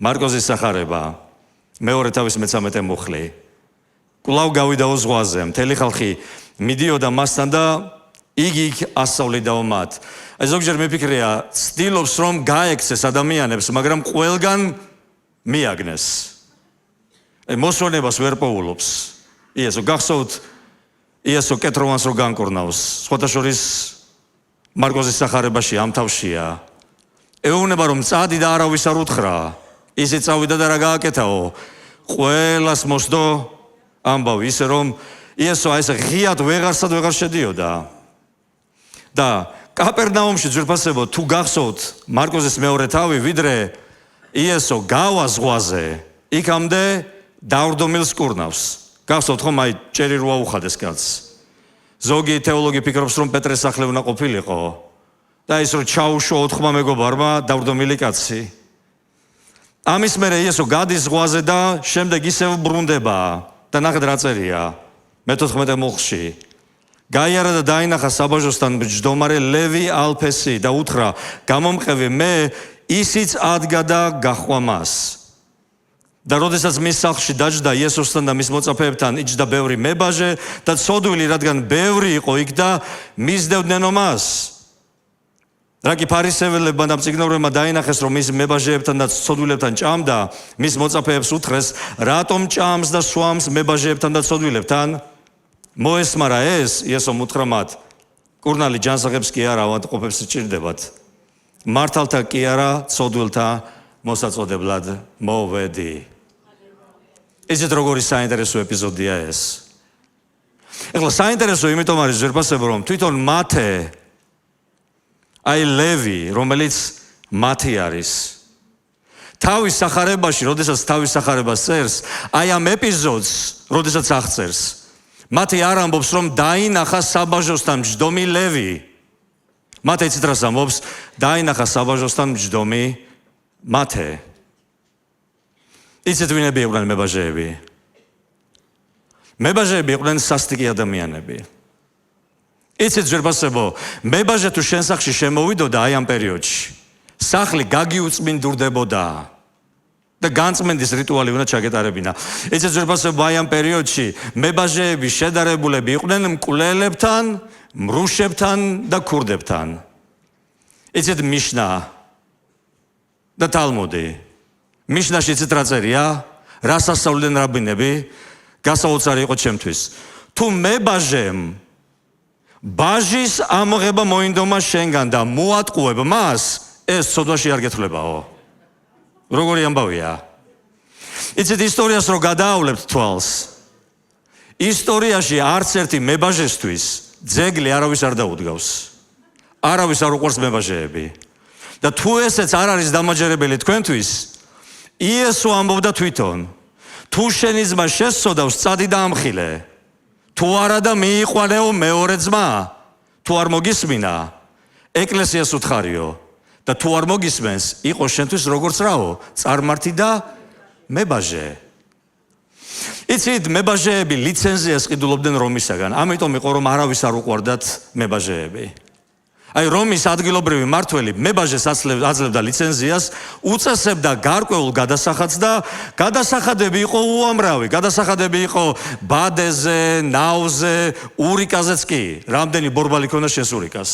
მარკოზის სახარება, მეორე თავის 13 მუხლი. კვლავ გავიდაო ზღვაზე, მთელი ხალხი მიდიოდა მასთან და იგი იქ ასწავლიდაო მათ. აი ზოგჯერ მიფიქრია, ცდილობს რომ გაექცეს ადამიანებს, მაგრამ ყველგან მიაგნეს. მოსვენებას ვერ პოულობს. იესო გახსოვთ, იესო კეთროვანს რო განკურნავს, სხვათა შორის მარკოზის სახარებაში ამ თავშია. ეუბნება რომ წადი და არავის არ უთხრა. ისე წავიდა და რა გააკეთაო? ყველას მოსდო ამბავი, ისე რომ იესო აი ესე ღიად ვეღარსად ვეღარ შედიოდა. და კაპერნაუმში ძვირფასებო თუ გახსოვთ მარკოზის მეორე თავი, ვიდრე იესო გავა ზღვაზე, იქამდე დავრდომილს კურნავს. გახსოვთ ხომ აი ჭერი როა უხადეს კაცს. ზოგი თეოლოგი ფიქრობს რომ პეტრეს სახლი უნდა ყოფილიყო და ის რომ ჩაუშვა 4 მეგობარმა დავრდომილი კაცი. ამის მერე იესო გადის ზღვაზე და შემდეგ ისევ ბრუნდება და ნახეთ რა წერია მე-14 მუხლში. გაიარა და დაინახა საბაჟოსთან მჯდომარე ლევი ალფესი და უთხრა გამომყევი მე ისიც ადგა და გაჰყვა მას. და როდესაც მის სახლში დაჯდა იესოსთან და მის მოწაფეებთან იჯდა ბევრი მებაჟე და ცოდვილი, რადგან ბევრი იყო იქ და მისდევდნენ მას. რა კი ფარისეველებმა და მწიგნობრებმა დაინახეს რომ მის მებაჟეებთან და ცოდვილებთან ჭამდა, მის მოწაფეებს უთხრეს რატომ ჭამს და სვამს მებაჟეებთან და ცოდვილებთან? მოესმარა ეს, იესომ უთხრა მათ, კურნალი ჯანსაღებს კი არა ავადმყოფებს სჭირდებათ. მართალთა კი არა ცოდვილთა მოსაწოდებლად მოვედი. ისეთ როგორი საინტერესო ეპიზოდია ეს. ეხლა საინტერესო იმიტომ არის ძვირფასებო რომ თვითონ მათე აი ლევი, რომელიც მათი არის. თავის სახარებაში, როდესაც თავის სახარებას წერს, აი ამ ეპიზოდს, როდესაც აღწერს, მათი არ ამბობს რომ დაინახა საბაჟოსთან მჯდომი ლევი. მათე იცით რას ამბობს? დაინახა საბაჟოსთან მჯდომი მათე. იცით ვინები იყვნენ მებაჟეები? მებაჟეები იყვნენ სასტიკი ადამიანები. იცით ძვირფასებო, მებაჟე თუ შენ სახლში შემოვიდოდა აი ამ პერიოდში, სახლი გაგიუწმინდურდებოდა და განწმენდის რიტუალი უნდა ჩაგეტარებინა. იცით ძვირფასებო, აი ამ პერიოდში მებაჟეები შედარებულები იყვნენ მკვლელებთან, მრუშებთან და ქურდებთან. იცით მიშნა და თალმუდი. მიშნაში იცით რა წერია? რას ასწავლიდნენ რაბინები? გასაოცარი იყო ჩემთვის. თუ მებაჟემ ბაჟის ამოღება მოინდომა შენგან და მოატყუებ მას, ეს ცოდვაში არ გეთვლებაო. როგორი ამბავია? იცით ისტორიას რო გადაავლებთ თვალს, ისტორიაში არც ერთი მებაჟესთვის ძეგლი არავის არ დაუდგავს. არავის არ უყვარს მებაჟეები. და თუ ესეც არ არის დამაჯერებელი თქვენთვის, იესო ამბობდა თვითონ, თუ შენი ძმა შესწოდავს, წადი და ამხილე. თუ არა და მიიყვანეო მეორე ძმა, თუ არ მოგისმინა, ეკლესიას უთხარიო და თუ არ მოგისმენს, იყო შენთვის როგორც რაო, წარმართი და მებაჟე. იცით, მებაჟეები ლიცენზიას ყიდულობდნენ რომისაგან, ამიტომ იყო რომ არავის არ უყვარდათ მებაჟეები. აი რომის ადგილობრივი მმართველი მებაჟეს აძლევდა ლიცენზიას, უწესებდა გარკვეულ გადასახადს და გადასახადები იყო უამრავი. გადასახადები იყო ბადეზე, ნავზე, ურიკაზეც კი. რამდენი ბორბალი ქონდა შენს ურიკას.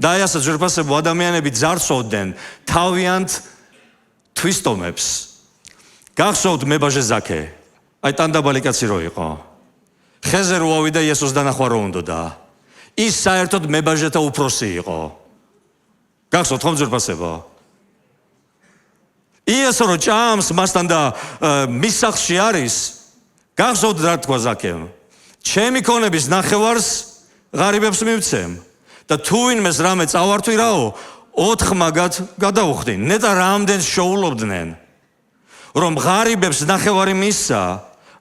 და აი ასე ძვირფასებო ადამიანები ძარცვავდნენ თავიანთ თვისტომებს. გახსოვთ მებაჟე ზაქე. აი ტანდაბალი კაცი რო იყო. ხეზე რო ავიდა იესოს დანახვა რო უნდოდა. ის საერთოდ მებაჟეთა უფროსი იყო. გახსოვთ ხომ ძვირფასებო? იესო რო ჭამს მასთან და მის სახლში არის, გახსოვთ რა თქვა ზაქემ? ჩემი ქონების ნახევარს ღარიბებს მივცემ და თუ ვინმეს რამე წავართვი რაო, 4 მაგად გადავხდი. ნეტა რამდენს შოულობდნენ, რომ ღარიბებს ნახევარი მისცა,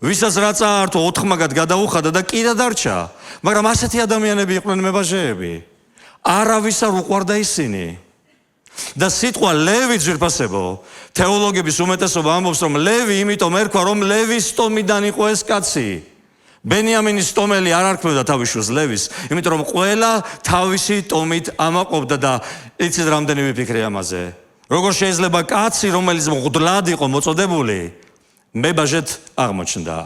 ვისაც რა წაართო 4 მაგად გადაუხადა და კიდე დარჩა. მაგრამ ასეთი ადამიანები იყვნენ მებაჟეები. არავის არ უყვარდა ისინი. და სიტყვა ლევი ძვირფასებო, თეოლოგების უმეტესობა ამბობს, რომ ლევი იმიტომ ერქვა, რომ ლევის ტომიდან იყო ეს კაცი. ბენიამინის ტომელი არ არქმევდა თავის შვილს ლევის, იმიტომ რომ ყველა თავისი ტომით ამაყობდა და იცით რამდენი ვიფიქრე ამაზე. როგორ შეიძლება კაცი, რომელიც მღვდლად იყო მოწოდებული, მებაჟეთ აღმოჩნდა.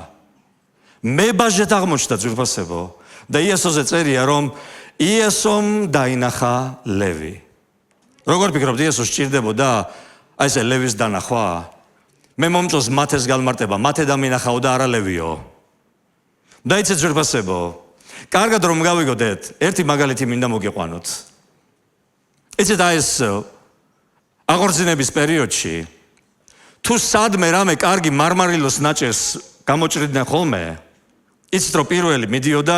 მებაჟეთ აღმოჩნდა ძვირფასებო. და იესოზე წერია, რომ იესომ დაინახა ლევი. როგორ ფიქრობთ, იესოს სჭირდებოდა აი ესე ლევის დანახვა? მე მომწონს მათეს განმარტება, მათე დამინახაო და არა ლევიო. და იცით ძვირფასებო, კარგად რომ გავიგოთ, ერთი მაგალითი მინდა მოგიყვანოთ. იცით აი ეს აღორძინების პერიოდში თუ სადმე რამე კარგი მარმარილოს ნაჭერს გამოჭრიდნენ ხოლმე, იცით რომ პირველი მიდიოდა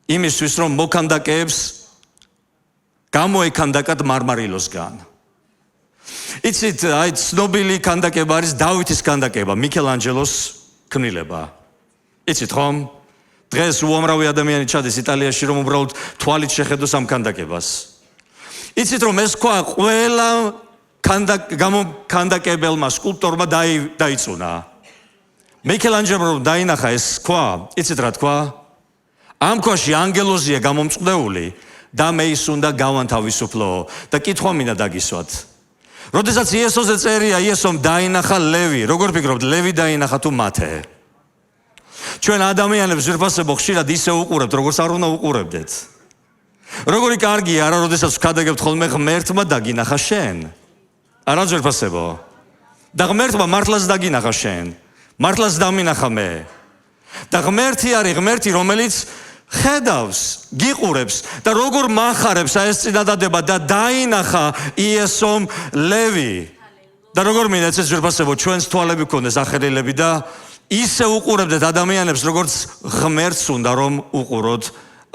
იმისთვის რომ მოქანდაკეებს გამოექანდაკათ მარმარილოსგან. იცით აი ცნობილი ქანდაკება არის დავითის ქანდაკება, მიქელანჯელოს ქმნილება. იცით ხომ? დღეს უამრავი ადამიანი ჩადის იტალიაში რომ უბრალოდ თვალით შეხედოს ამ ქანდაკებას. იცით რომ ეს ქვა ყველა ქანდაკებელმა სკულპტორმა დაიწუნა. მიქელანჯელომ დაინახა ეს ქვა, იცით რა თქვა? ამ ქვაში ანგელოზია გამომწყდეული და მე ის უნდა გავანთავისუფლო და კითხვა მინდა დაგისვათ. როდესაც იესოზე წერია, იესომ დაინახა ლევი, როგორ ფიქრობთ, ლევი დაინახა თუ მათე? ჩვენ ადამიანებს ძვირფასებო ხშირად ისე უყურებთ, როგორც არ უნდა უყურებდეთ. როგორი კარგია არა, როდესაც ვქადაგებთ ხოლმე ღმერთმა დაგინახა შენ. არა ძვირფასებო. და ღმერთმა მართლაც დაგინახა შენ. მართლაც დამინახა მე. და ღმერთი არის ღმერთი, რომელიც ხედავს, გიყურებს და როგორ მახარებს აი ეს წინადადება და დაინახა იესომ ლევი. და როგორ მინდა ეს ძვირფასებო ჩვენს თვალები გქონდეს ახერილები და ისე უყურებდეთ ადამიანებს, როგორც ღმერთს უნდა რომ უყუროთ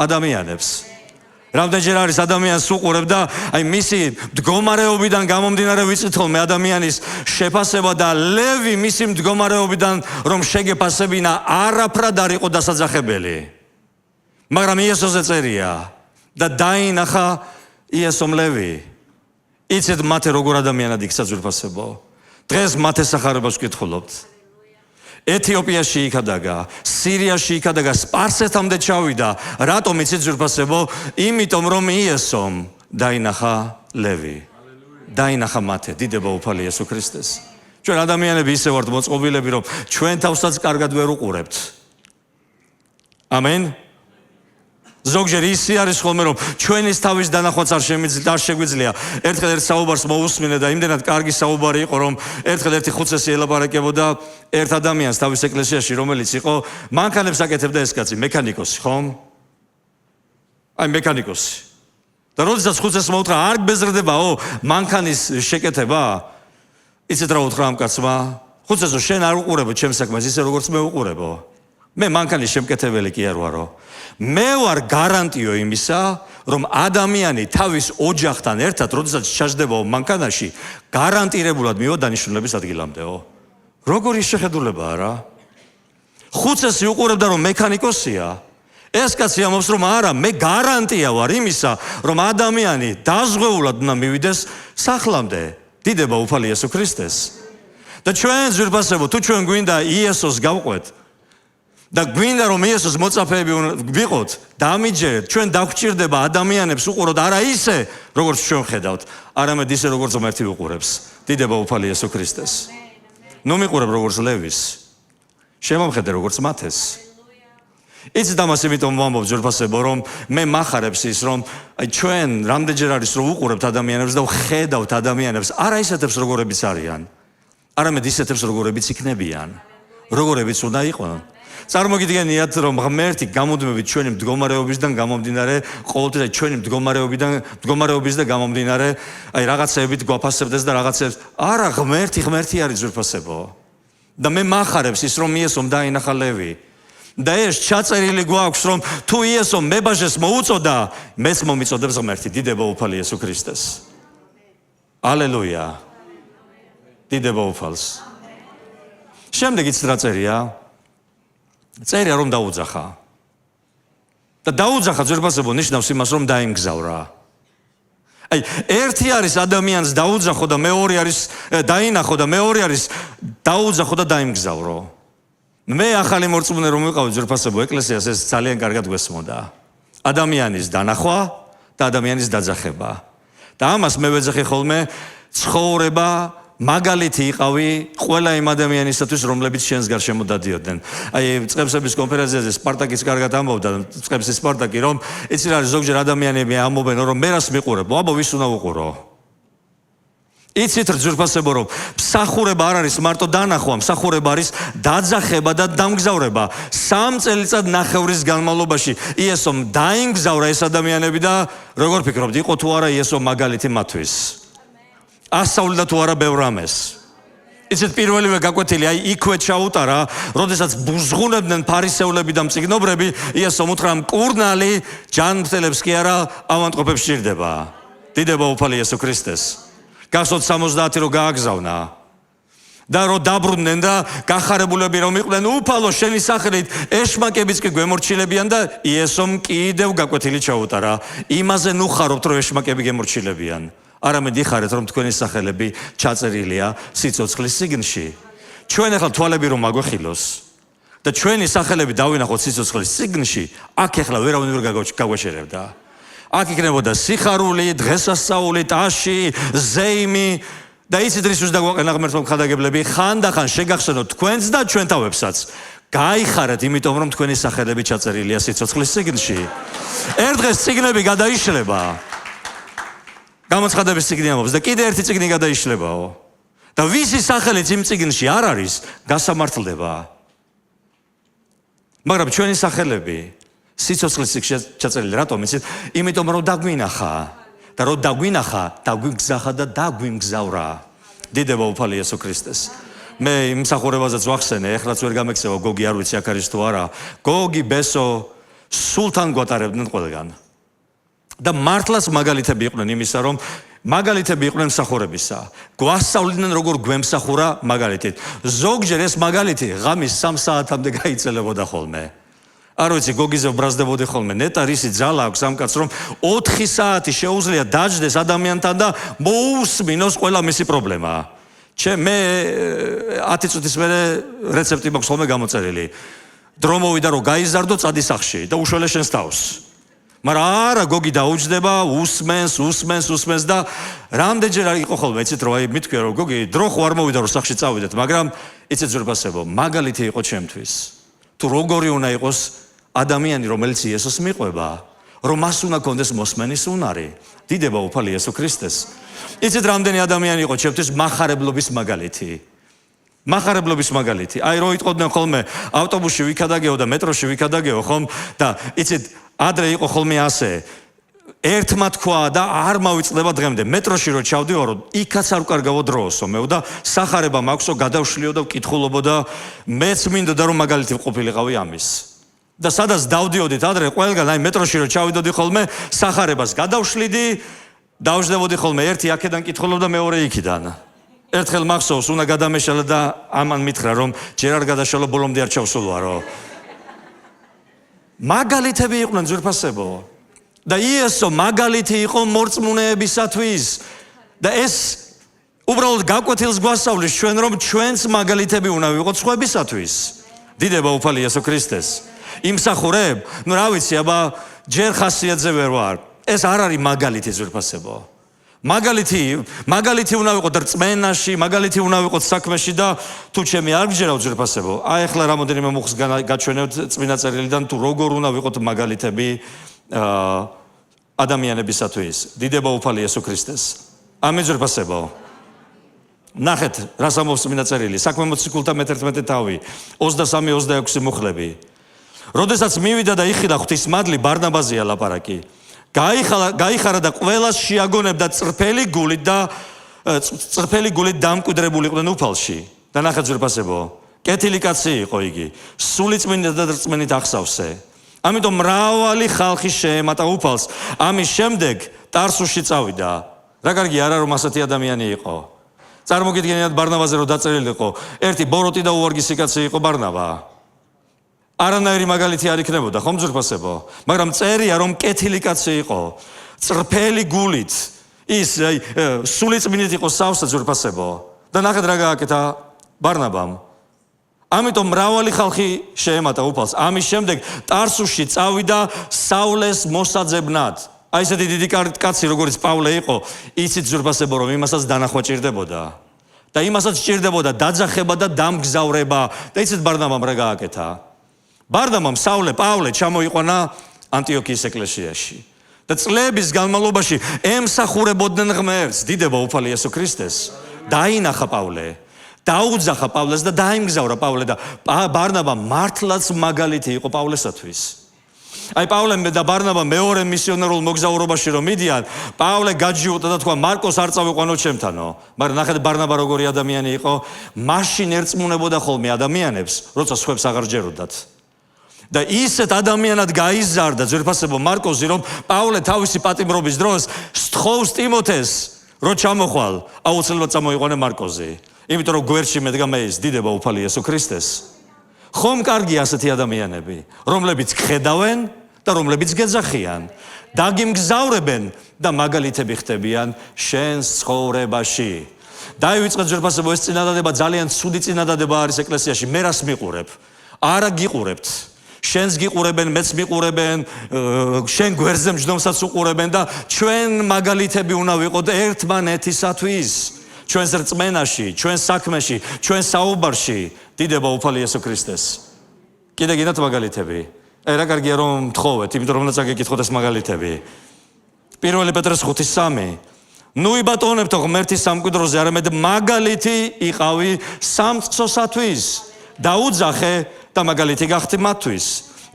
ადამიანებს. რამდენჯერ არის ადამიანს უყურებ და აი მისი მდგომარეობიდან გამომდინარე ვიცით ხოლმე ადამიანის შეფასება და ლევი მისი მდგომარეობიდან რომ შეგეფასებინა არაფრად არ იყო დასაძახებელი. მაგრამ იესოზე წერია და დაინახა იესომ ლევი. იცით მათე როგორ ადამიანად იქცა ძვირფასებო? დღეს მათეს სახარებას ვკითხულობთ. ეთიოპიაში იქადაგა, სირიაში იქადაგა, სპარსეთამდე ჩავიდა. რატომ იცით ძვირფასებო? იმიტომ რომ იესომ დაინახა ლევი. დაინახა მათე. დიდება უფალი იესო ქრისტეს. ჩვენ ადამიანები ისე ვართ მოწყობილები, რომ ჩვენ თავსაც კარგად ვერ უყურებთ. ამენ. ზოგჯერ ისე არის ხოლმე რომ ჩვენის თავის დანახვაც არ შეგვიძლია. ერთხელ ერთ საუბარს მოусმინე და იმდენად კარგი საუბარი იყო რომ ერთხელ ერთი ხუცესი ელაპარაკებოდა ერთ ადამიანს თავის ეკლესიაში, რომელიც იყო მანქანებს აკეთებდა ეს კაცი, მექანიკოსი, ხომ? აი მექანიკოსი. და როდესაც ხუცესს მოუთხრა, არ გბეზრდებაო მანქანის შეკეთება? იცით რა უთხრა ამ კაცმა? ხუცესო, შენ არ უყურებო ჩემს საქმეს ისე როგორც მე უყურებო. მე მანქანის შემკეთებელი კი არ ვარო. მე ვარ გარანტიო იმისა, რომ ადამიანი თავის ოჯახთან ერთად, როდესაც ჩაჯდებაო მანქანაში, გარანტირებულად მივა დანიშნულების ადგილამდეო. როგორი შეხედულებაა რა? ხუცესი უყურებდა რომ მექანიკოსია. ეს კაცი ამბობს რომ არა, მე გარანტია ვარ იმისა, რომ ადამიანი დაზღვეულად უნდა მივიდეს სახლამდე. დიდება უფალი იესო ქრისტეს. და ჩვენ ძვირფასებო, თუ ჩვენ გვინდა იესოს გავყვეთ და გვინდა რომ იესოს მოწაფეები ვიყოთ, დამიჯერეთ, ჩვენ დაგვჭირდება ადამიანებს უყუროთ არა ისე, როგორც ჩვენ ხედავთ, არამედ ისე, როგორც ღმერთი უყურებს. დიდება უფალი იესო ქრისტეს. ნუ მიყურებ როგორც ლევის. შემომხედე როგორც მათეს. იცით ამას იმიტომ ვამბობ ძვირფასებო, რომ მე მახარებს ის, რომ აი ჩვენ რამდენჯერ არის რომ უყურებთ ადამიანებს და ვხედავთ ადამიანებს, არა ისეთებს როგორებიც არიან, არამედ ისეთებს როგორებიც იქნებიან, როგორებიც უნდა იყვნენ. წარმოგიდგენიათ რომ ღმერთი გამოდმებით ჩვენი მდგომარეობისგან გამომდინარე, ყოველთვის ჩვენი მდგომარეობის და გამომდინარე, აი რაღაცეებით გვაფასებდეს და რაღაცებს, არა ღმერთი არის ძვირფასებო. და მე მახარებს ის რომ იესომ დაინახა ლევი. და ეს ჩაწერილი გვაქვს რომ თუ იესომ მებაჟეს მოუწოდა, მეც მომიწოდებს ღმერთი. დიდება უფალი იესო ქრისტეს. ალელუია. დიდება უფალს. შემდეგ იცით რა წერია? წერია რომ დაუძახა. და დაუძახა ძვირფასებო ნიშნავს იმას რომ დაიმგზავრა. აი ერთი არის ადამიანს დაუძახო და მეორე არის დაინახო და მეორე არის დაუძახო და დაიმგზავრო. მე ახალი მორწმუნე რომ ვიყავი ძვირფასებო ეკლესიას ეს ძალიან კარგად გვესმოდა. ადამიანის დანახვა და ადამიანის დაძახება. და ამას მე ვეძახი ხოლმე ცხოვრება მაგალითი იყავი ყველა იმ ადამიანისათვის, რომლებიც შენს გარშემო დადიოდნენ. აი, წყებსების კონფერენციაზე სპარტაკის კარგად ამბობდა, წყებსის სპარტაკი, რომ იცი რა არის, ზოგჯერ ადამიანები ამბობენ, რომ მე რას მიყურებ, აბა ვის უნდა ვუყურო? იცით ძვირფასებო, რომ მსახურება არ არის მარტო დანახვა, მსახურება არის დაძახება და დამგზავრება. 3 წელიწად ნახევრის განმავლობაში იესომ დაინგზავრა ეს ადამიანები და როგორ ფიქრობთ, იყო თუ არა იესო მაგალითი მათთვის? ასწავლიდა თუ არა ბევრ რამეს. იცით პირველივე გაკვეთილი აი იქვე ჩაუტარა, როდესაც ბუზღუნებდნენ ფარისევლები და მწიგნობრები, იესომ უთხრა მკურნალი ჯანმრთელებს კი არა ავადმყოფებს სჭირდება. დიდება უფალი იესო ქრისტეს. გახსოვთ 70 რო გააგზავნა და რო დაბრუნდნენ და გახარებულები რომ იყვნენ, უფალო შენი სახელით ეშმაკებიც კი გვემორჩილებიან და იესომ კიდევ გაკვეთილი ჩაუტარა. იმაზე ნუხარობთ რომ ეშმაკები გემორჩილებიან. არამედ იხარეთ რომ თქვენი სახელები ჩაწერილია სიცოცხლის წიგნში. ჩვენ ახლა თვალები რომ მაგვეხილოს და ჩვენი სახელები დავინახოთ სიცოცხლის წიგნში, აქ ახლა ვერავინ ვერ გაგვეშერებდა. აქ იქნებოდა სიხარული, დღესასწაული, ტაში, ზეიმი და იცით რისთვის დაგვაყენა ღმერთმა მხადაგებლები, ხანდახან შეგახსენოთ თქვენს და ჩვენ თავებსაც. გაიხარეთ იმიტომ რომ თქვენი სახელები ჩაწერილია სიცოცხლის წიგნში. ერთ დღეს წიგნები გადაიშლება. გამოცხადების წიგნი ამბობს და კიდე ერთი წიგნი გადაიშლებაო. და ვისი სახელიც იმ წიგნში არ არის, გასამართლდება. მაგრამ ჩვენი სახელები სიცოცხლის წიგნში ჩაწერილი რატომ იცით? იმიტომ რომ დაგვინახა და რომ დაგვინახა, დაგვიგზახა და დაგვიმგზავრა. დიდება უფალი იესო ქრისტეს. მე იმ მსახურებაზეც ვახსენე, ეხლაც ვერ გამექცევა, გოგი არ ვიცი აქ არის თუ არა. გოგი, ბესო სულთან გვატარებდნენ ყველგან. და მართლაც მაგალითები იყვნენ იმისა, რომ მაგალითები იყვნენ მსახურებისა. გვასწავლიდნენ როგორ გვემსახურა მაგალითით. ზოგჯერ ეს მაგალითი ღამის 3 საათამდე გაიწელებოდა ხოლმე. არ ვიცი, გოგიზე ვბრაზდებოდი ხოლმე, ნეტა რისი ძალა აქვს ამ კაცს, რომ 4 საათი შეუძლია დაჯდეს ადამიანთან და მოусმინოს ყველა მისი პრობლემა. მე 10 წუთის მერე რეცეპტი მაქვს ხოლმე გამოწერილი. დრო მოვიდა რომ გაიზარდო წადი სახში და უშველე შენს თავს. მაგრამ არა, გოგი დაუჯდება, უსმენს და რამდენჯერ არ იყო ხოლმე, იცით რომ აი მithქვია რომ გოგი დრო ხო არ მოვიდა რომ სახში წავიდეთ, მაგრამ იცით ზურბასებო, მაგალითი იყო ჩემთვის. თუ როგორი უნდა იყოს ადამიანი, რომელიც იესოს მიყვება, რომ მას უნდა კონდეს მოსმენის უნარი. დიდება უფალი იესო ქრისტეს. იცით რამდენი ადამიანი იყო ჩემთვის მახარებლობის მაგალითი. მახარებლობის მაგალითი. აი რო იტყოდნენ ხოლმე ავტობუსში ვიქადაგეო და მეტროში ვიქადაგეო ხომ და იცით ადრე იყო ხოლმე ასე. ერთმა თქვა და არ მავიწდება დღემდე. მეტროში რო ჩავდივარო, იქაც არ ვკარგავო დროოსო მეო და სახარება მაქვსო, გადავშლიო და ვკითხულობო და მეც მინდოდა რომ მაგალითი ყოფილიყავი ამის. და სადაც დავდიოდით ადრე ყველგან აი მეტროში რო ჩავიდოდი ხოლმე, სახარებას გადავშლიდი, დავждდებოდი ხოლმე ერთი აქედან კითხულობდა, მეორე იქიდან. ერთხელ მახსოვს, უნდა გადამეშალა და ამან მითხრა რომ ჯერ არ გადაშალა, ბოლომდე არ ჩავსულვარო. მაგალითები იყვნენ ძვირფასებო. და იესო მაგალითი იყო მორწმუნეებისათვის. და ეს უბრალოდ გაკვეთილს გვასწავლის ჩვენ, რომ ჩვენც მაგალითები უნდა ვიყოთ სხვებისათვის. დიდება უფალი იესო ქრისტეს. იმსახურებ, ნუ რა ვიცი, აბა ჯერ ხასიათზე ვერ ვარ. ეს არ არის მაგალითი ძვირფასებო. მაგალითი უნდა ვიყოთ რწმენაში, მაგალითი უნდა ვიყოთ საქმეში და თუ ჩემი არ გჯერავ ძვირფასებო. აი ახლა რამოდენიმე მოხს გაჩვენებთ წმინდა წერილიდან თუ როგორ უნდა ვიყოთ მაგალითები ადამიანებისათვის. დიდება უფალი იესო ქრისტეს. ამენ ძვირფასებო. ნახეთ, რას ამბობს წმინდა წერილი. საქმე მოციქულთა მე-11 თავი, 23-26 მუხლები. როდესაც მივიდა და იხილა ღვთისმადლი, ბარნაბაზეა ლაპარაკი. გაიხარა და ყველას შეაგონებდა წრფელი გულით დამკვიდრებული იყვნენ უფალში. და ნახეთ ძვირფასებო, კეთილი კაცი იყო იგი, სული წმინდით და რწმენით ახსავსე. ამიტომ მრავალი ხალხი შეემატა უფალს. ამის შემდეგ ტარსუსში წავიდა. რა კარგი არა რომ ასეთი ადამიანი იყო. წარმოგიდგენიათ ბარნაბაზე რომ დაწერილი იყო, ერთი ბოროტი და უვარგისი კაცი იყო ბარნაბა. არანაირი მაგალითი არ იქნებოდა, ხომ ძვირფასებო? მაგრამ წერია რომ კეთილი კაცი იყო, წრფელი გულით, ის სული წმინდით იყო სავსე ძვირფასებო. და ნახეთ რა გააკეთა ბარნაბამ. ამიტომ მრავალი ხალხი შეემატა უფალს. ამის შემდეგ ტარსუსში წავიდა საულეს მოსაძებნად. აი ესეთი დიდი კაცი როგორც პავლე იყო, ისიც ზურბასებო რომ იმასაც დანახვა ჭირდებოდა. და იმასაც ჭირდებოდა დაძახება და დამგზავრება. და იცით ბარნაბამ რა გააკეთა? ბარნაბამ საულე, პავლე ჩამოიყვანა ანტიოქიის ეკლესიაში. და წლების განმავლობაში ემსახურებოდნენ ღმერთს, დიდება უფალი იესო ქრისტეს. დაინახა პავლე, დაუძახა პავლეს და დაიმგზავრა პავლე და ბარნაბა მართლაც მაგალითი იყო პავლესათვის. აი პავლე და ბარნაბა მეორე მისიონერულ მოგზაურობაში რომ მიდიან, პავლე გაჯიუტა და თქვა მარკოს არ წავიყვანო ჩემთანო. მაგრამ ნახეთ ბარნაბა როგორი ადამიანი იყო, მაშინ ერწმუნებოდა ხოლმე ადამიანებს, როცა სხვებს აღარ ჯეროდათ. და ისეთ ადამიანად გაიზარდა ძვირფასებო მარკოზი, რომ პავლე თავისი პატიმრობის დროს სთხოვს ტიმოთეს, რომ ჩამოხვალ, აუცილებლად წამოიყვანე მარკოზი. იმიტომ რომ გვერდში მედგა მე ის დიდება უფალი იესო ქრისტეს. ხომ კარგი ასეთი ადამიანები, რომლებიც ხედავენ და რომლებიც გეძახიან, დაგიმგზავრებენ და მაგალითები ხდებიან შენს ცხოვრებაში. დაივიწყეთ ძვირფასებო ეს წინადადება ძალიან ცუდი წინადადება არის ეკლესიაში. მე რას მიყურებ? არა გიყურებთ. შენს გიყურებენ, მეც მიყურებენ, შენ გვერდზე მჯდომსაც უყურებენ და ჩვენ მაგალითები უნდა ვიყოთ ერთმანეთისათვის. ჩვენს რწმენაში, ჩვენს საქმეში, ჩვენს საუბარში, დიდება უფალი იესო ქრისტეს. კიდე გინდათ მაგალითები? აი რა კარგია რომ მთხოვეთ, იმიტომ რომ უნდა წაგეკითხოთ ეს მაგალითები. 1 პეტრეს 5:3. ნუ იბატონებთო ღმერთის სამკვიდროზე, არამედ მაგალითი იყავი სამწყსოსათვის. დაუძახე და მაგალითი გახდი მათთვის.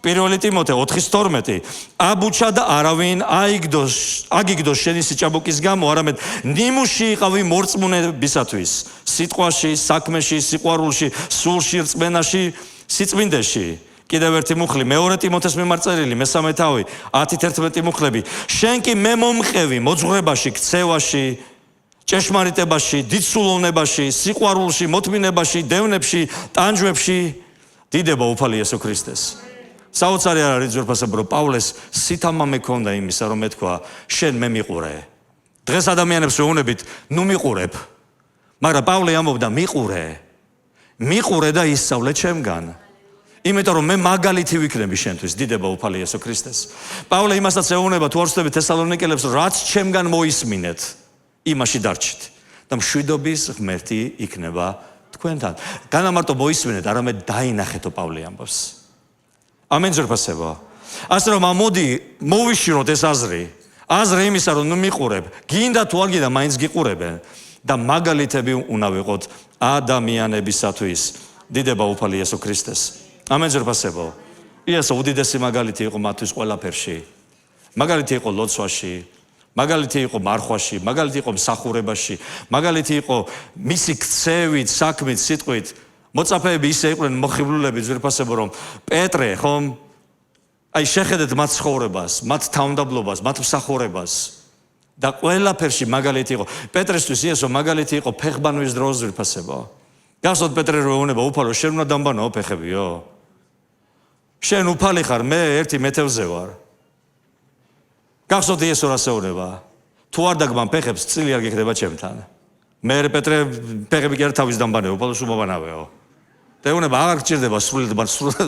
1 ტიმოთე 4:12. აბუჩა და არავინ აგიგდოს შენი სიჭაბუკის გამო, არამედ ნიმუში იყავი მორწმუნეებისათვის. სიტყვაში, საქმეში, სიყვარულში, სულში, რწმენაში, სიწმინდეში. კიდევ ერთი მუხლი, 2 ტიმოთეს მიმართ წერილი, 3 თავი, 10-11 მუხლები. შენ კი მე მომყევი მოძღვრებაში, ქცევაში, ჭეშმარიტებაში, დიდსულოვნებაში, სიყვარულში, მოთმინებაში, დევნებში, ტანჯვებში, დიდება უფალი იესო ქრისტეს. საოცარი არ არის ძვირფასებო, რომ პავლეს სითამამე ჰქონდა იმისა, რომ ეთქვა, შენ მე მიყურე. დღეს ადამიანებს ვეუბნებით, ნუ მიყურებ. მაგრამ პავლე ამბობდა, მიყურე და ისწავლე ჩემგან. იმიტომ რომ მე მაგალითი ვიქნები შენთვის, დიდება უფალი იესო ქრისტეს. პავლე იმასაც ეუბნება, თუ არ ვცდებით თესალონიკელებს, რაც ჩემგან მოისმინეთ, იმაში დარჩით და მშვიდობის ღმერთი იქნება თქვენთან. განა მარტო მოისმინეთ, არამედ დაინახეთო პავლე ამბობს. ამენ ძვირფასებო. ასე რომ ამოდი მოვიშიროთ ეს აზრი იმისა, რომ ნუ მიყურებ, გინდა თუ არ გინდა, მაინც გიყურებენ და მაგალითები უნდა ვიყოთ ადამიანებისათვის. დიდება უფალი იესო ქრისტეს. ამენ ძვირფასებო. იესო უდიდესი მაგალითი იყო მათთვის ყველაფერში. მაგალითი იყო ლოცვაში, მაგალითი იყო მარხვაში, მაგალითი იყო მსახურებაში, მაგალითი იყო მისი ქცევით, საქმით, სიტყვით. მოწაფეები ისე იყვნენ მოხიბლულები ძვირფასებო, რომ პეტრე, ხომ? აი შეხედეთ მათ ცხოვრებას, მათ თავმდაბლობას, მათ მსახურებას და ყველაფერში მაგალითი იყო. პეტრესთვის იესო მაგალითი იყო ფეხბანვის დროს ძვირფასებო. გახსოვთ პეტრე რო ეუბნება უფალო, შენ უნდა დამბანაო ფეხებიო. შენ უფალი ხარ, მე ერთი მეთევზე ვარ. გახსოვთ იესო რას ეუბნება? თუ არ დაგბან ფეხებს, წილი არ გექნება ჩემთან. მე პეტრე ფეხები კი არ თავის დამბანეო, უფალო სულ მობანავეო. და ეუბნება აღარ გჭირდება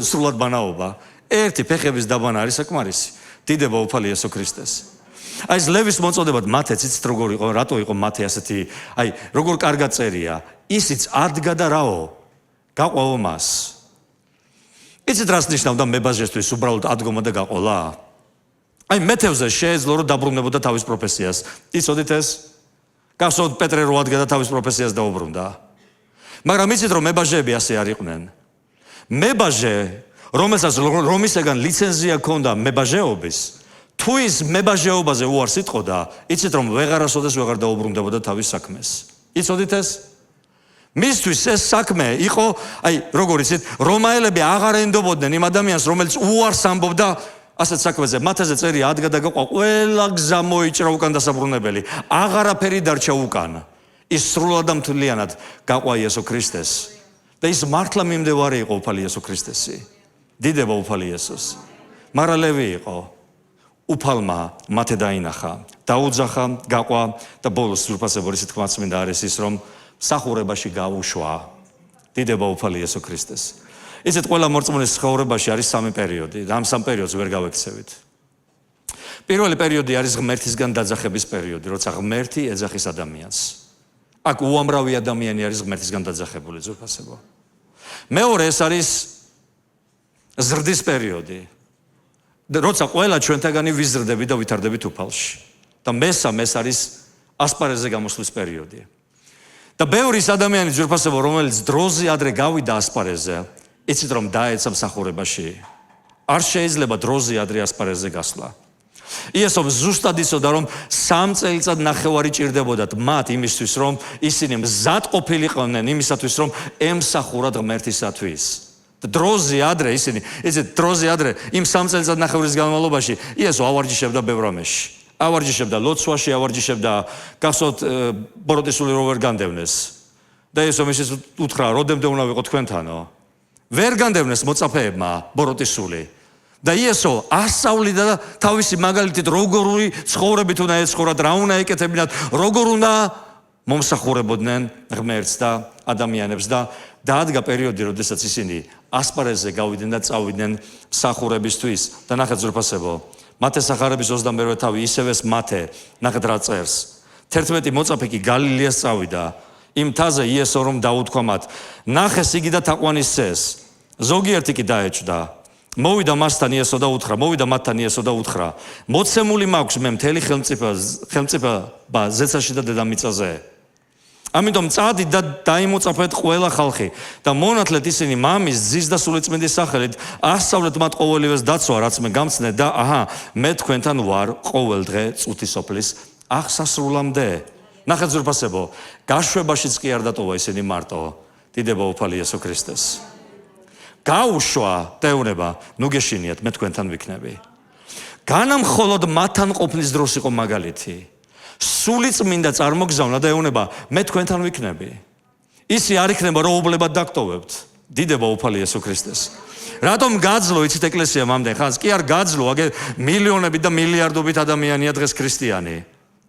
სრულად ბანაობა. ერთი ფეხების დაბანა არის საკმარისი. დიდება უფალი იესო ქრისტეს. აი ეს ლევის მოწოდებად მათე ციცით როგორ იყო, რატო იყო მათე ასეთი, აი როგორ კარგად წერია. ისიც ადგა და რაო, გაყვაო მას. იცით რას ნიშნავდა მებაჟესთვის უბრალოდ ადგომა და გაყოლა? აი მეთევზე შეეძლო რომ დაბრუნებოდა თავის პროფესიას. იცოდით ეს? გახსოვთ პეტრე რო ადგა და თავის პროფესიას დაუბრუნდა. მაგრამ იცით რომ მებაჟეები ასე არ იყვნენ. მებაჟე, რომელსაც რომისაგან ლიცენზია ჰქონდა მებაჟეობის, თუ ის მებაჟეობაზე უარს იტყოდა, იცით რომ ვეღარასოდეს ვეღარ დაუბრუნდებოდა თავის საქმეს. იცოდით ეს? მისთვის ეს საქმე იყო, აი როგორ იცით, რომაელები აღარ ენდობოდნენ იმ ადამიანს, რომელიც უარს ამბობდა ასეთ საქმეზე. მათაზე წერია ადგა და გაყვა, ყველა გზა მოიჭრა უკან დასაბრუნებელი. აღარაფერი დარჩა უკან. ის სრულად და მთლიანად გაყვა იესო ქრისტეს. და ის მართლა მიმდევარი იყო უფალი იესო ქრისტესი. დიდება უფალი იესოს. მაგრამ ლევი იყო. უფალმა მათე დაინახა, დაუძახა, გაყვა და ბოლოს ძვირფასებო ისე თქმა წმინდა არის ის, რომ მსახურებაში გაუშვა. დიდება უფალი იესო ქრისტეს. იცით, ყველა მორწმუნის ცხოვრებაში არის 3 პერიოდი და ამ 3 პერიოდს ვერ გავექცევით. პირველი პერიოდი არის ღმერთისგან დაძახების პერიოდი, როცა ღმერთი ეძახის ადამიანს. აქ უამრავი ადამიანი არის ღმერთისგან დაძახებული, ძვირფასებო. მეორე ეს არის ზრდის პერიოდი. როცა ყველა ჩვენთაგანი ვიზრდები და ვითარდებით უფალში. და მესამე ეს არის ასპარეზზე გამოსვლის პერიოდი. და ბევრი ის ადამიანი ძვირფასებო, რომელიც დროზე ადრე გავიდა ასპარეზზე, იცით რომ დაეცა მსახურებაში. არ შეიძლება დროზე ადრე ასპარეზზე გასვლა. იესო ზუსტად იცოდა რომ 3 წელიწად ნახევარი ჭირდებოდათ მათ იმისთვის რომ ისინი მზად ყოფილიყვნენ იმისათვის რომ ემსახურათ ღმერთისათვის. დროზე ადრე ისინი, იცით დროზე ადრე იმ 3 წელიწად ნახევრის განმავლობაში იესო ავარჯიშებდა ბევრ ამაში. ავარჯიშებდა ლოცვაში, ავარჯიშებდა გახსოვთ ბოროტისული რო ვერ განდევნეს. და იესო მისის უთხრა, როდემდე უნდა ვიყო თქვენთანო? ვერ განდევნეს მოწაფეებმა ბოროტისული. და იესო ასწავლიდა და თავისი მაგალითით როგორი ცხოვრებით უნდა ეცხოვრათ, რა უნდა ეკეთებინათ, როგორ უნდა მომსახურებოდნენ ღმერთს და ადამიანებს და დაადგა პერიოდი, როდესაც ისინი ასპარეზზე გავიდნენ და წავიდნენ მსახურებისთვის. და ნახეთ ძვირფასებო, მათე სახარების 21 თავი ისევ ეს მათე, ნახეთ რა წერს. 11 მოწაფე კი გალილეას წავიდა. იმ მთაზე იესო რომ დაუთქვა მათ, ნახეს იგი და თაყვანის წეს. ზოგიერთი კი დაეჭდა. მოვიდა მასთან იესო და უთხრა, მოვიდა მათთან იესო და უთხრა, მოცემული მაქვს მე მთელი ხელმწიფება ზეცაში და დედამიწაზე. ამიტომ წადით და დაიმოწაფეთ ყველა ხალხი და მონათლეთ ისინი მამის, ძის და სულიწმინდის სახელით, ასწავლეთ მათ ყოველივეს დაცვა, რაც მე გამცნე და აჰა, მე თქვენთან ვარ ყოველ დღე წუთისოფლის აღსასრულამდე. ნახეთ ძვირფასებო, გაშვებაშიც კი არ დატოვა ისინი მარტო. დიდება უფალი იესო ქრისტეს. გაუშვა დეუნება, ნუ გეშინიათ, მე თქვენთან ვიქნები. განამხოლოდ მათთან ყოფნის დროს იყო მაგალითი. სულიწმინდა წარმოგზავნა და ეუბნება, მე თქვენთან ვიქნები. ისი არ იქნება რომ უბლებად დაგტოვებთ. დიდება უფალი იესო ქრისტეს. რატომ გაძლო იცით ეკლესიამ ამდენ ხანს? კი არ გაძლო, აგერ მილიონებით და მილიარდობით ადამიანია დღეს ქრისტიანი.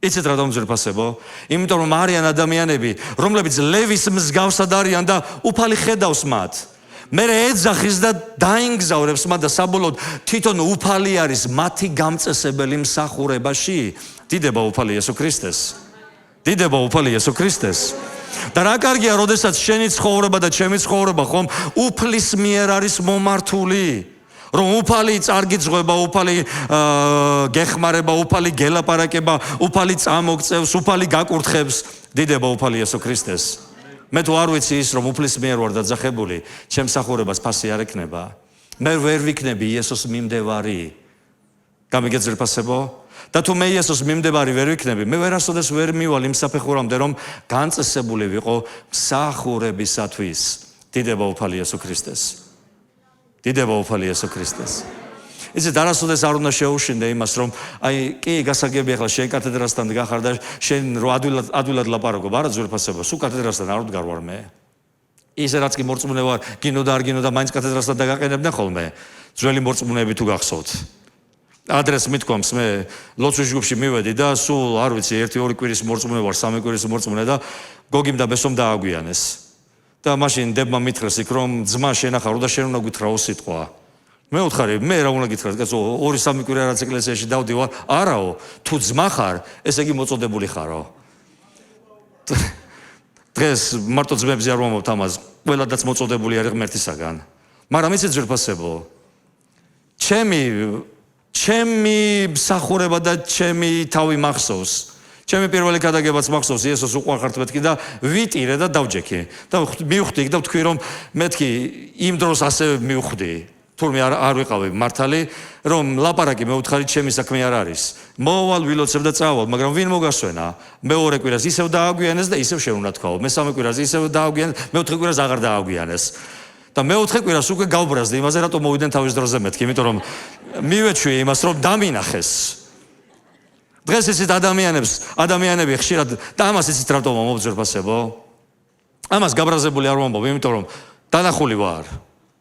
იცით რატომ ძვირფასებო? იმიტომ რომ არიან ადამიანები, რომლებიც ლევის მსგავსად არიან და უფალი ხედავს მათ. მე ეძახის და დაინგზავრებს მათ და საბოლოოდ თვითონ უფალი არის მათი გამწესებელი მსახურებაში. დიდება უფალი იესო ქრისტეს. დიდება უფალი იესო ქრისტეს. და რა კარგია, როდესაც შენი ცხოვრება და ჩემი ცხოვრება ხომ უფლის მიერ არის მომართული. რომ უფალი წარგიძღვება, უფალი გეხმარება, უფალი გელაპარაკება, უფალი წამოგწევს, უფალი გაკურთხებს. დიდება უფალი იესო ქრისტეს. მე თუ არ ვიცი ის რომ უფლის მიერ ვარ დაძახებული, ჩემ მსახურებას ფასი არ ექნება. მე ვერ ვიქნები იესოს მიმდევარი. გამიგეთ ძვირფასებო? და თუ მე იესოს მიმდევარი ვერ ვიქნები, მე ვერასოდეს ვერ მივალ იმ საფეხურამდე რომ განწესებული ვიყო მსახურებისათვის. დიდება უფალი იესო ქრისტეს. დიდება უფალი იესო ქრისტეს. იცით არასოდეს არ უნდა შეუშინდე იმას რომ აი კი გასაგებია ახლა შენ კათედრასთან გახარ და შენ რო ადვილად ლაპარაკობ, არა ძვირფასებო, სულ კათედრასთან არ ვდგარ ვარ მე. ისე რაც კი მორწმუნე ვარ, გინო და არ გინო და მაინც კათედრასთან დაგაყენებდნენ ხოლმე. ძველი მორწმუნეები თუ გახსოვთ. ადრეს მithქვამს მე ლოცვის ჯგუფში მივედი და სულ არ ვიცი 1-2 კვირის მორწმუნე ვარ, 3 კვირის მორწმუნე და გოგიმ და ბესომ დააგვიანეს. და მაშინ დებმა მითხრეს იქ რომ ძმა შენახარო და შენ უნდა გითხრაო სიტყვა. მე უთხარი, მე რა უნდა გითხრათ, კაცო, 2-3 კვირა რაც ეკლესიაში დავდივარ, არაო, თუ ძმა ხარ, ესე იგი მოწოდებული ხარო. დღეს მარტო ძმებზე არ ვამბობთ ამას, ყველადაც მოწოდებული არის ღმერთისაგან. მაგრამ იცით ძვირფასებო, ჩემი მსახურება და ჩემი თავი მახსოვს. ჩემი პირველი გადაგებაც მახსოვს, იესოს უყვარხართ მეთქი და ვიტირე და დავჯექი. და მივხვდი და ვთქვი რომ მეთქი იმ დროს ასევე მივხვდი. თურმე არ ვიყავი მართალი, რომ ლაპარაკი მე უთხარი ჩემი საქმე არ არის. მოვალ ვილოცებ და წავალ, მაგრამ ვინ მოგასვენა? მეორე კვირას ისევ დააგვიანეს და ისევ შენ უნდა თქვაო. მესამე კვირას ისევ დააგვიანეს, მეოთხე კვირას აღარ დააგვიანეს. და მეოთხე კვირას უკვე გავბრაზდი იმაზე, რატომ მოვიდნენ თავის დროზე მეთქი, იმიტომ რომ მივეჩვიე იმას, რომ დამინახეს. დღეს ისეთ ადამიანები ხშირად და ამას იცით რატომ მომძერფასებო? ამას გაბრაზებული არ ვამბობ, იმიტომ რომ დანახული ვარ.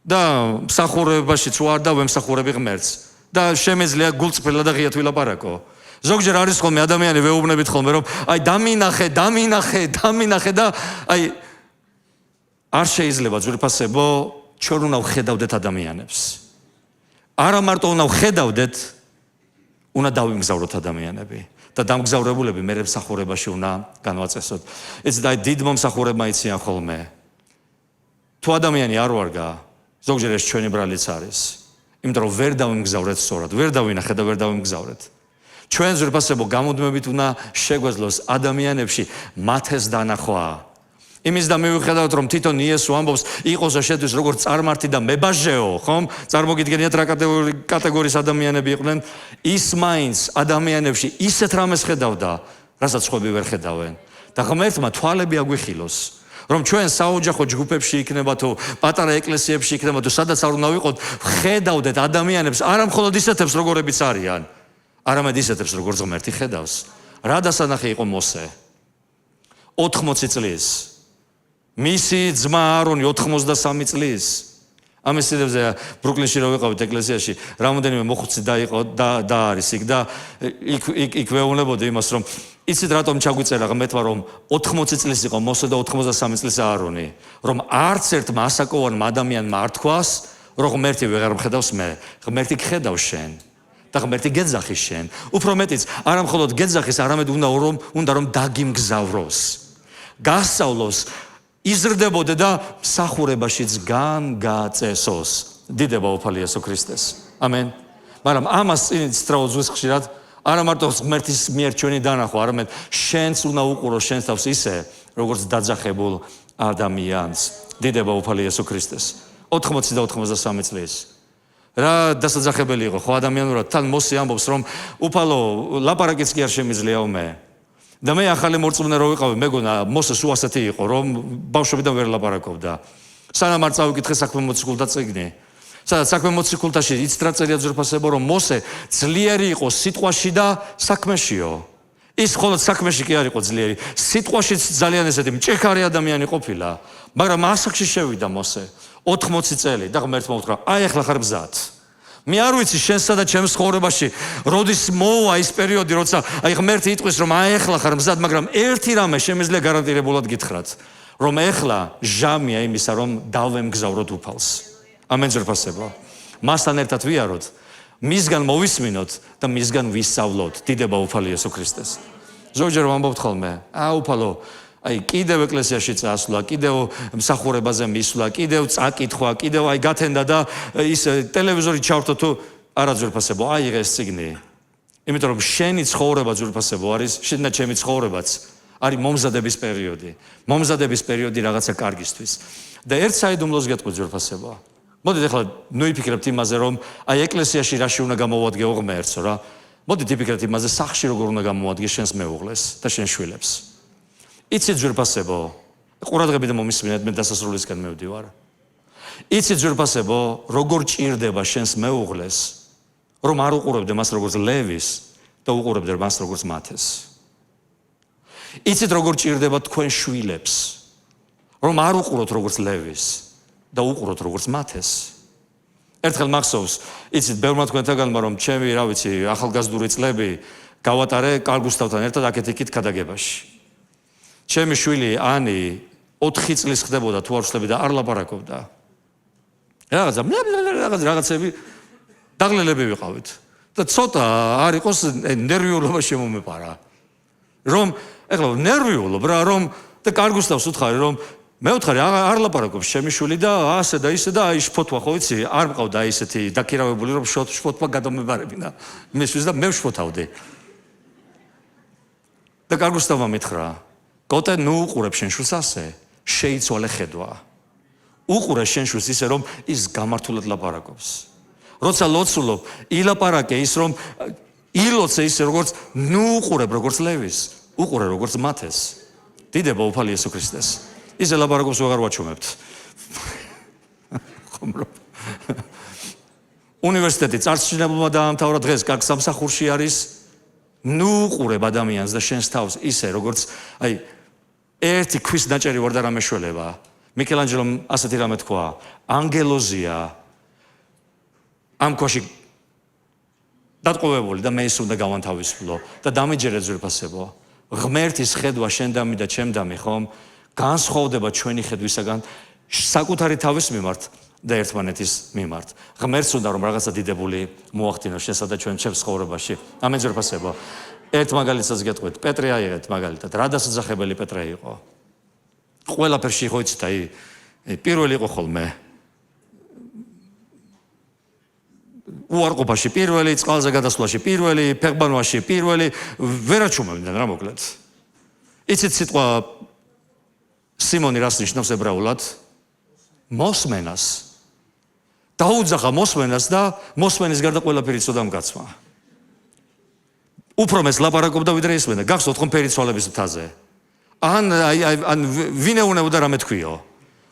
და მსახურებაშიც ვარ და ვემსახურები ღმერთს. და შემეძლია გულწრფელად და ღიად ვილაპარაკო. ზოგჯერ არის ხოლმე ადამიანი ვეუბნებით ხოლმე რომ აი დამინახე და აი არ შეიძლება ძვირფასებო ჩვენ უნდა ვხედავდეთ ადამიანებს. არა მარტო უნდა ვხედავდეთ, უნდა დავიმგზავროთ ადამიანები და დამგზავრებულები მე მსახურებაში უნდა განვაწესოთ. იცით, აი დიდ მომსახურებმა იციან ხოლმე. თუ ადამიანი არ ვარგა, ზოგჯერ ეს ჩვენი ბრალიც არის. იმიტომ რომ ვერ დავიმგზავრეთ სწორად, ვერ დავინახეთ და ვერ დავიმგზავრეთ. ჩვენ ზრდასებო გამოდმებით უნდა შეგვეძლოს ადამიანებში მათეს დანახვა. იმის და მივიხედავთ რომ თვითონ იესო ამბობს იყოს და შეთვის როგორც წარმართი და მებაჟეო, ხომ? წარმოგიდგენიათ რა კატეგორიის ადამიანები იყვნენ? ის მაინც ადამიანებში ისეთ რამეს ხედავდა, რასაც ხვები ვერ ხედავენ. და ღმერთმა თვალები აგვიხილოს, რომ ჩვენ საოჯახო ჯგუფებში იქნება თუ პატარა ეკლესიებში იქნება თუ სადაც არ უნდა ვიყოთ, ხედავდეთ ადამიანებს არა მხოლოდ ისეთებს როგორებიც არიან, არამედ ისეთებს როგორც ღმერთი ხედავს. რა დასანახი იყო მოსე? 80 წლის მისი ძმა არონი 83 წლის. ამის სიდებზე ბრუკლინში რო ვიყავით ეკლესიაში, რამოდენიმე მოხუცი დაიყო და არის იქ და იქ ვეუბნებოდი იმას, რომ იცით რატომ ჩაგვიწერა ღმერთმა, რომ 80 წლის იყო მოსე და 83 წლის არონი, რომ არც ერთმა ასაკოვანმა ადამიანმა არ თქვას, რომ ღმერთი ვეღარ მხედავს მე, ღმერთი გხედავს შენ. და ღმერთი გეძახის შენ. უფრო მეტიც, არა მხოლოდ გეძახის, არამედ უნდა რომ დაგიმგზავროს. გასწავლოს იზრდებოდე და მსახურებაშიც განგაწესოს. დიდება უფალი იესო ქრისტეს. ამენ. მაგრამ ამას წინ სწრაფად ხშირად არა მარტო ღმერთის მიერ ჩვენი დანახვა, არამედ შენც უნდა უყუროს შენს თავს ისე, როგორც დაძახებულ ადამიანს. დიდება უფალი იესო ქრისტეს. 80 და 83 წლის. რა დასაძახებელი იყო ხო ადამიანურად? თან მოსი ამბობს რომ უფალო ლაპარაკიც კი არ შემიძლიაო მე. და მე ახალი მორწმუნე რო ვიყავი, მეგონა მოსეს უასეთი იყო, რომ ბავშვობიდან ვერ ლაპარაკობდა. სანამ არ წავიკითხე საქმე მოციქულთა წიგნი. სადაც საქმე მოციქულთაში იცით რა წერია ძვირფასებო, რომ მოსე ძლიერი იყო სიტყვაში და საქმეშიო. ის მხოლოდ საქმეში კი არ იყო ძლიერი, სიტყვაშიც ძალიან ესეთი მჭექარი ადამიანი ყოფილა, მაგრამ ასაკში შევიდა მოსე 80 წელი და ღმერთმა უთხრა, აი ახლა ხარ მზად. მე არ ვიცი შენსა და ჩემს ცხოვრებაში როდის მოვა ის პერიოდი, როცა აი ღმერთი იტყვის რომ აი ახლა ხარ მზად, მაგრამ ერთი რამე შემიძლია გარანტირებულად გითხრათ, რომ ახლა ჟამია იმისა, რომ დავემგზავროთ უფალს. ამენ ძვირფასებო. მასთან ერთად ვიაროთ, მისგან მოვისმინოთ და მისგან ვისწავლოთ. დიდება უფალი იესო ქრისტეს. ზოგჯერ ვამბობთ ხოლმე, უფალო, აი კიდევ ეკლესიაში წასვლა, კიდევ მსახურებაზე მისვლა, კიდევ წაკითხვა, კიდევ აი გათენდა და ის ტელევიზორი ჩავრთო თუ არა ძვირფასებო, აიღე ეს წიგნი. იმიტომ რომ შენი ცხოვრება ძვირფასებო არის, შენი და ჩემი ცხოვრებაც არის მომზადების პერიოდი. მომზადების პერიოდი რაღაცა კარგისთვის. და ერთ საიდუმლოს გეტყვი ძვირფასებო. მოდით ახლა ნუიფიქრებთ იმაზე, რომ აი ეკლესიაში რაში უნდა გამოვადგეო ღმერთსო რა. მოდით იფიქრეთ იმაზე, სახლში როგორ უნდა გამოვადგე შენს მეუღლეს და შენ შვილებს. იცით ძვირფასებო, ყურადღებით მომისმინეთ, მე დასასრულისკენ მივდივარ. იცით ძვირფასებო, როგორ ჭირდება შენს მეუღლეს, რომ არ უყურებდე მას როგორც ლევის და უყურებდე მას როგორც მათეს. იცით როგორ ჭირდება თქვენ შვილებს, რომ არ უყუროთ როგორც ლევის და უყუროთ როგორც მათეს. ერთხელ მახსოვს, იცით, ბევრმა თქვენთაგანმა რომ ჩემი, რა ვიცი, ახალგაზრდული წლები გავატარე კარლ გუსტავთან ერთად აქეთ-იქით ქადაგებაში. ჩემი შვილი ანი 4 წლის ხდებოდა თუ არ ვშლები და არ ლაპარაკობდა. რაღაცები დაღლელები ვიყავით. და ცოტა არ იყოს ნერვიულობა შემომეპარა. რომ ეხლა ნერვიულობ რა, რომ და კარლ გუსტავს უთხარი რომ მე ვთხარი არ ლაპარაკობს ჩემი შვილი და ასე და ისე და აი შფოთვა ხო იცი, არ მყავდა ისეთი დაქირავებული რომ შფოთვა გადამებარებინა. მისთვის და მე ვშფოთავდი. და კარლ გუსტავმა მითხრა, კოტე, ნუ უყურებ შენ შვილს ასე, შეიცვალე ხედვა. უყურე შენ შვილს ისე რომ ის გამართულად ლაპარაკობს. როცა ლოცულობ, ილაპარაკე ის რომ ილოცე ისე როგორც ნუ უყურებ როგორც ლევის, უყურე როგორც მათეს. დიდება უფალი იესო ქრისტეს. ისე ლაპარაკობს ვეღარ ვაჩვენებთ. უნივერსიტეტი წარსულმა დაამთავრა, დღეს კარგ სამსახურში არის. ნუ უყურებ ადამიანს და შენს თავს ისე როგორც აი ერთი ქვის დაჭერი ვარ და რამე შველება. მიკელანჯელომ ასეთი რამე თქვა, ანგელოზია ამ ქვაში დატყვევებული და მე ის უნდა გავანთავისუფლო და დამიჯერე ძვირფასებო. ღმერთის ხედვა შენდამი და ჩემდამი ხომ განსხვავდება ჩვენი ხედვისაგან საკუთარი თავის მიმართ, და ერთმანეთის მიმართ. ღმერთს უნდა რომ რაღაცა დიდებული მოახდინოს შენსა და ჩვენს ცხოვრებაში. ამენ ძვირფასებო. ერთ მაგალითსაც გეტყვით, პეტრე აიღეთ მაგალითად, რა დასაძახებელი პეტრე იყო. ყველაფერში იყო იცით, პირველი იყო ხოლმე. უარყოფაში პირველი, წყალზე გადასვლაში პირველი, ფეხბანვაში პირველი, ვერ აჩუმებდნენ რა მოკლედ. იცით სიტყვა სიმონი რას ნიშნავს ებრაულად? მოსმენას. დაუძახა მოსმენას და მოსმენის გარდა ყველაფერი იცოდა მკაცმა. უფრო მეც ლაპარაკობდა ვიდრე ისმენდა. გახსოვთ ხომ ფერი ცვალების მთაზე. ან ვინ ეუნებოდა რამე თქვიო.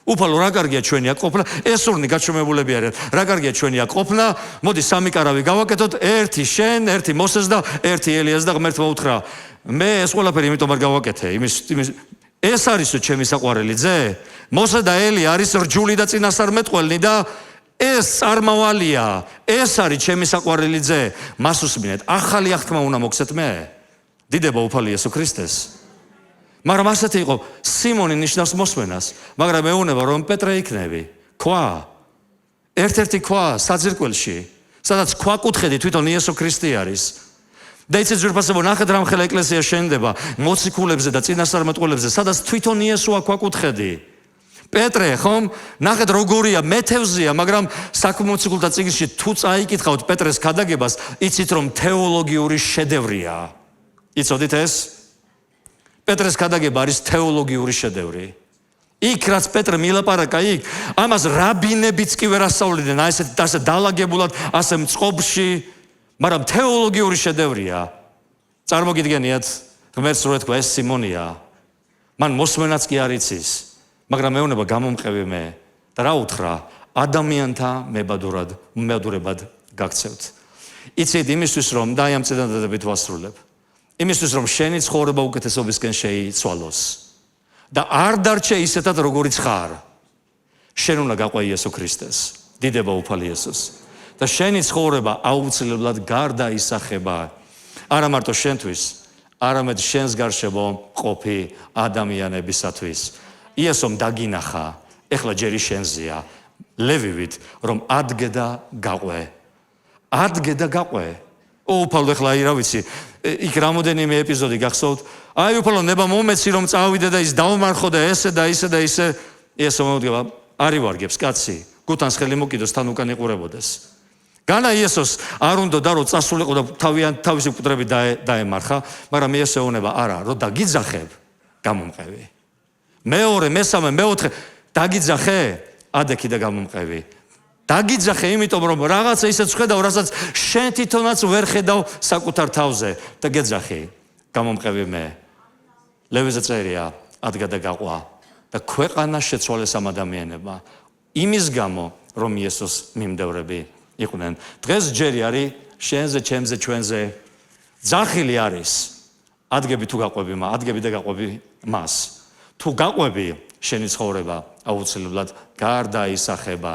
უფალო რა კარგია ჩვენი აქ ყოფნა, ესურნი გაჩვენებულები არიან. რა კარგია ჩვენი აქ ყოფნა, მოდი სამი კარავი გავაკეთოთ, ერთი შენ, ერთი მოსეს და ერთი ელიას და ღმერთმა უთხრა, მე ეს ყველაფერი იმიტომ არ გავაკეთე, ეს არისო ჩემი საყვარელი ძე, მოსე და ელი არის რჯული და წინასწარმეტყველნი და ეს წარმავალია, ეს არის ჩემი საყვარელი ძე, მას უსმინეთ, ახალი აღთქმა უნდა მოგცეთ მე. დიდება უფალი იესო ქრისტეს. მაგრამ ასეთი იყო სიმონი ნიშნავს მოსმენას, მაგრამ ეუნება რომ პეტრე იქნები. ქვა. ერთ-ერთი ქვა საძირკველში, სადაც ქვაკუთხედი თვითონ იესო ქრისტე არის. და იცით ძვირფასებო, ნახეთ რამხელა ეკლესია შენდება მოციქულებზე და წინასწარმეტყველებზე, სადაც თვითონ იესოა ქვაკუთხედი. პეტრე, ხომ? ნახეთ როგორია, მეთევზია, მაგრამ საქმმოციქულთა წიგნში თუ წაიკითხავთ პეტრეს ქადაგებას, იცით რომ თეოლოგიური შედევრია. იცოდით ეს? პეტრეს ქადაგება არის თეოლოგიური შედევრი. იქ რაც პეტრე მილაპარაკა იქ, ამას რაბინებიც კი ვერ ასწავლიდნენ, ასე დალაგებულად, ასე მწყობში, მაგრამ თეოლოგიური შედევრია. წარმოგიდგენიათ, ღმერთს რო ეთქვა ეს სიმონია, მან მოსმენაც კი არ იცის, მაგრამ ეუნება გამომყევი მე და რა უთხრა, ადამიანთა მებადურებად გაქცევთ. იცით იმისთვის რომ და ამ წინადადებით ვასრულებ. იმისთვის რომ შენი ცხოვრება უკეთესობისკენ შეიცვალოს და არ დარჩე ისეთად როგორიც ხარ. შენ უნდა გაყვე იესო ქრისტეს. დიდება უფალი იესოს. და შენი ცხოვრება აუცილებლად გარდაისახება არა მარტო შენთვის, არამედ შენს გარშემო ყოფი ადამიანებისათვის. იესომ დაგინახა, ეხლა ჯერი შენზეა. ლევივით რომ ადგე და გაყვე. ადგე და გაყვე. უფალო ეხლა რა ვიცი, იქ რამოდენიმე ეპიზოდი გახსოვთ? უფალო ნება მომეცი რომ წავიდე და ის დაუმარხო და ესე და ისე და ისე. იესო მომდგება, არ ივარგებს კაცი, გუთანს ხელი მოკიდოს თან უკან იყურებოდეს. განა იესოს არ უნდა და რომ წასულიყო და თავისი მკვდრები დაემარხა, მაგრამ იესო ეუბნება, არა, რომ დაგიძახებ, გამომყევი. მეორე, მესამე, მეოთხე, დაგიძახე, ადექი და გამომყევი. დაგიძახე, იმიტომ რომ რაღაცა ისეც ხედავ, რასაც შენ თვითონაც ვერ ხედავ საკუთარ თავზე და გეძახი, გამომყევი მე. ლევიზე წერია, ადგა და გაყვა და ქვეყანა შეცვალეს ამ ადამიანებმა. იმის გამო, რომ იესოს მიმდევრები იყვნენ. დღეს ჯერი არის შენზე, ჩემზე, ჩვენზე ძახილი არის. ადგები თუ გაყვები მას. თუ გაყვები, შენი ცხოვრება აუცილებლად გარდაისახება.